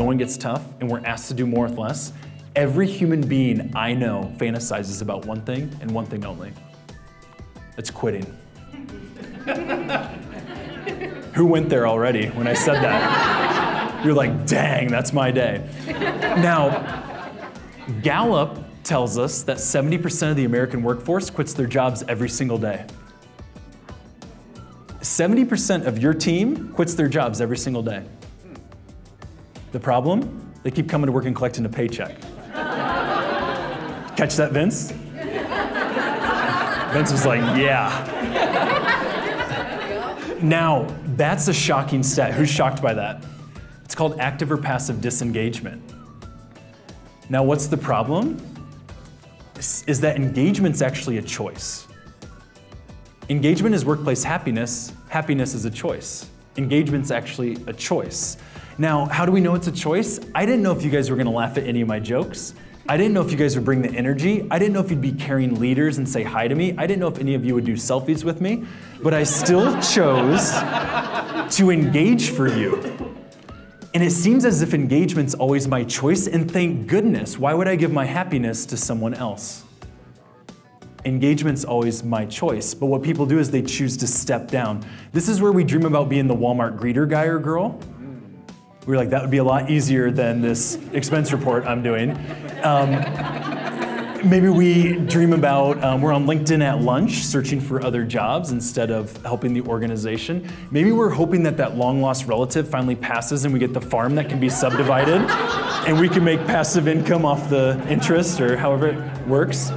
going gets tough and we're asked to do more with less, every human being I know fantasizes about one thing and one thing only. It's quitting. Who went there already when I said that? You're like, dang, that's my day. Now, Gallup tells us that 70% of the American workforce quits their jobs every single day. 70% of your team quits their jobs every single day. The problem? They keep coming to work and collecting a paycheck. Catch that, Vince? Vince was like, yeah. Now, that's a shocking stat. Who's shocked by that? It's called active or passive disengagement. Now, what's the problem? Is that engagement's actually a choice. Engagement is workplace happiness. Happiness is a choice. Engagement's actually a choice. Now, how do we know it's a choice? I didn't know if you guys were gonna laugh at any of my jokes. I didn't know if you guys would bring the energy. I didn't know if you'd be carrying leaders and say hi to me. I didn't know if any of you would do selfies with me, but I still chose to engage for you. And it seems as if engagement's always my choice, and thank goodness. Why would I give my happiness to someone else? Engagement's always my choice, but what people do is they choose to step down. This is where we dream about being the Walmart greeter guy or girl. We were like, that would be a lot easier than this expense report I'm doing. Maybe we dream about, we're on LinkedIn at lunch searching for other jobs instead of helping the organization. Maybe we're hoping that that long-lost relative finally passes and we get the farm that can be subdivided and we can make passive income off the interest or however it works.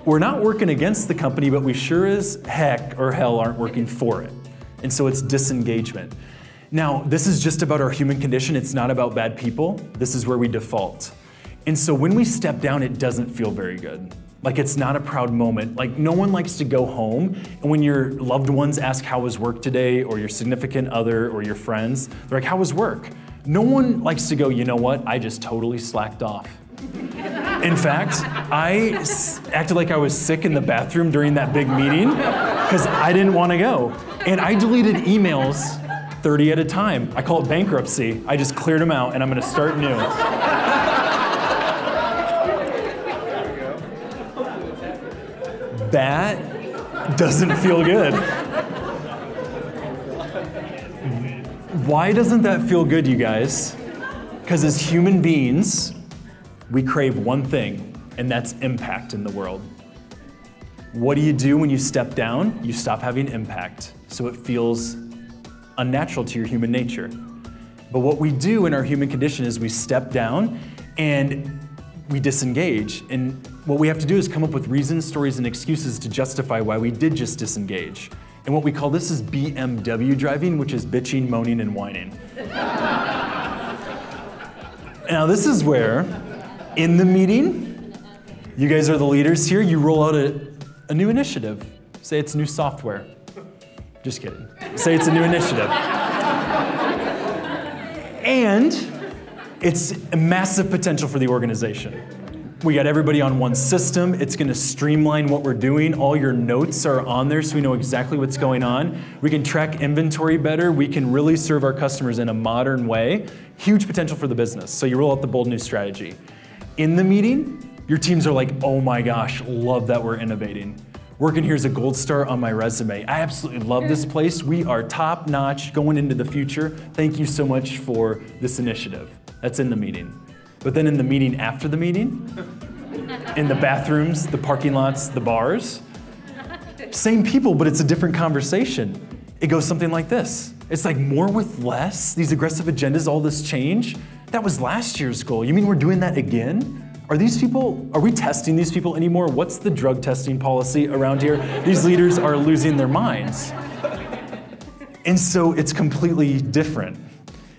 We're not working against the company, but we sure as heck or hell aren't working for it. And so it's disengagement. Now, this is just about our human condition. It's not about bad people. This is where we default. And so when we step down, it doesn't feel very good. Like, it's not a proud moment. Like, no one likes to go home, and when your loved ones ask how was work today, or your significant other, or your friends, they're like, how was work? No one likes to go, you know what, I just totally slacked off. In fact, I acted like I was sick in the bathroom during that big meeting, because I didn't want to go. And I deleted emails 30 at a time. I call it bankruptcy. I just cleared them out, and I'm gonna start new. That doesn't feel good. Why doesn't that feel good, you guys? Because as human beings, we crave one thing, and that's impact in the world. What do you do when you step down? You stop having impact, so it feels unnatural to your human nature. But what we do in our human condition is we step down and we disengage. And what we have to do is come up with reasons, stories, and excuses to justify why we did just disengage. And what we call this is BMW driving, which is bitching, moaning, and whining. Now this is where, in the meeting, you guys are the leaders here, you roll out a new initiative. Say it's new software. Just kidding. Say it's a new initiative. And it's a massive potential for the organization. We got everybody on one system. It's gonna streamline what we're doing. All your notes are on there so we know exactly what's going on. We can track inventory better. We can really serve our customers in a modern way. Huge potential for the business. So you roll out the bold new strategy. In the meeting, your teams are like, oh my gosh, love that we're innovating. Working here is a gold star on my resume. I absolutely love this place. We are top notch going into the future. Thank you so much for this initiative. That's in the meeting. But then in the meeting after the meeting, in the bathrooms, the parking lots, the bars, same people, but it's a different conversation. It goes something like this. It's like more with less, these aggressive agendas, all this change. That was last year's goal. You mean we're doing that again? Are we testing these people anymore? What's the drug testing policy around here? These leaders are losing their minds. And so it's completely different.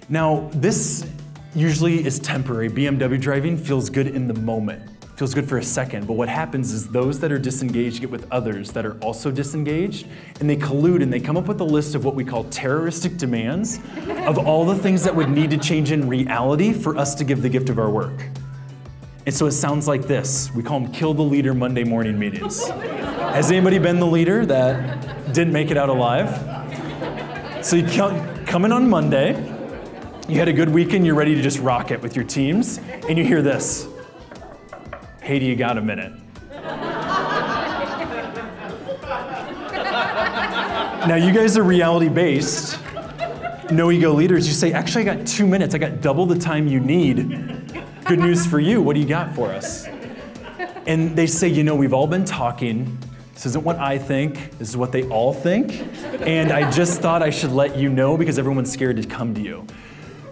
Now, this usually is temporary. BMW driving feels good in the moment. Feels good for a second, but what happens is those that are disengaged get with others that are also disengaged, and they collude and they come up with a list of what we call terroristic demands of all the things that would need to change in reality for us to give the gift of our work. And so it sounds like this. We call them kill the leader Monday morning meetings. Has anybody been the leader that didn't make it out alive? So you come in on Monday, You had a good weekend, you're ready to just rock it with your teams, and you hear this. Hey, do you got a minute? Now you guys are reality-based, no ego leaders. You say, actually I got 2 minutes, I got double the time you need. Good news for you, what do you got for us? And they say, you know, we've all been talking. This isn't what I think, this is what they all think. And I just thought I should let you know because everyone's scared to come to you.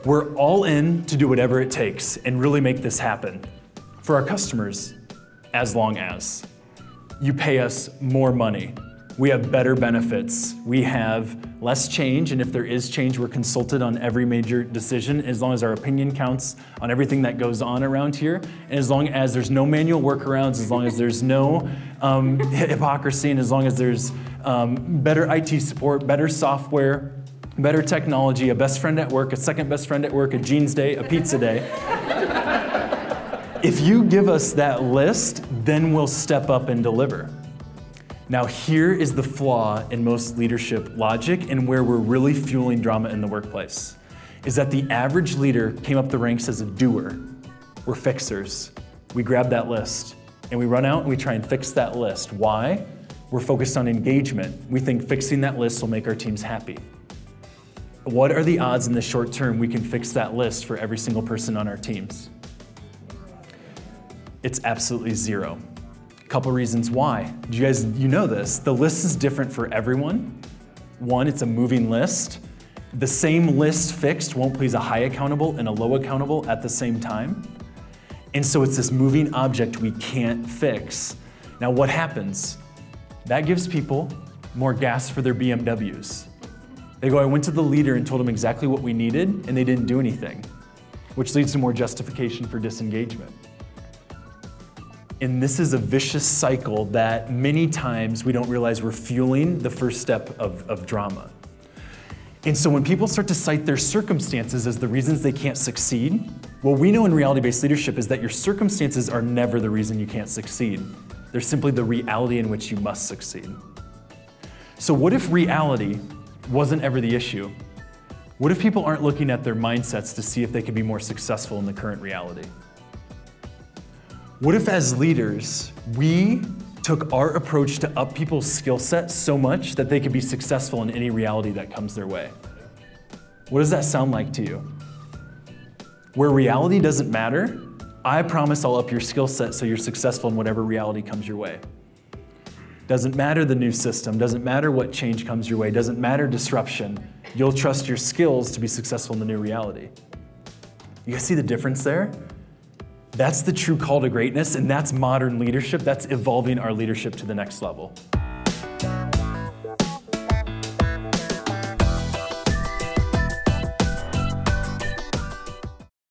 We're all in to do whatever it takes and really make this happen for our customers, as long as you pay us more money. We have better benefits. We have less change, and if there is change, we're consulted on every major decision, as long as our opinion counts on everything that goes on around here, and as long as there's no manual workarounds, as long as there's no hypocrisy, and as long as there's better IT support, better software, better technology, a best friend at work, a second best friend at work, a jeans day, a pizza day. If you give us that list, then we'll step up and deliver. Now here is the flaw in most leadership logic and where we're really fueling drama in the workplace, is that the average leader came up the ranks as a doer. We're fixers. We grab that list and we run out and we try and fix that list. Why? We're focused on engagement. We think fixing that list will make our teams happy. What are the odds in the short term we can fix that list for every single person on our teams? It's absolutely zero. Couple reasons why. You know this, the list is different for everyone. One, it's a moving list. The same list fixed won't please a high accountable and a low accountable at the same time. And so it's this moving object we can't fix. Now what happens? That gives people more gas for their BMWs. They go, I went to the leader and told them exactly what we needed and they didn't do anything, which leads to more justification for disengagement. And this is a vicious cycle that many times we don't realize we're fueling the first step of drama. And so when people start to cite their circumstances as the reasons they can't succeed, what we know in reality-based leadership is that your circumstances are never the reason you can't succeed. They're simply the reality in which you must succeed. So what if reality wasn't ever the issue? What if people aren't looking at their mindsets to see if they could be more successful in the current reality? What if as leaders, we took our approach to up people's skill set so much that they could be successful in any reality that comes their way? What does that sound like to you? Where reality doesn't matter, I promise I'll up your skill set so you're successful in whatever reality comes your way. Doesn't matter the new system, doesn't matter what change comes your way, doesn't matter disruption. You'll trust your skills to be successful in the new reality. You guys see the difference there? That's the true call to greatness, and that's modern leadership. That's evolving our leadership to the next level.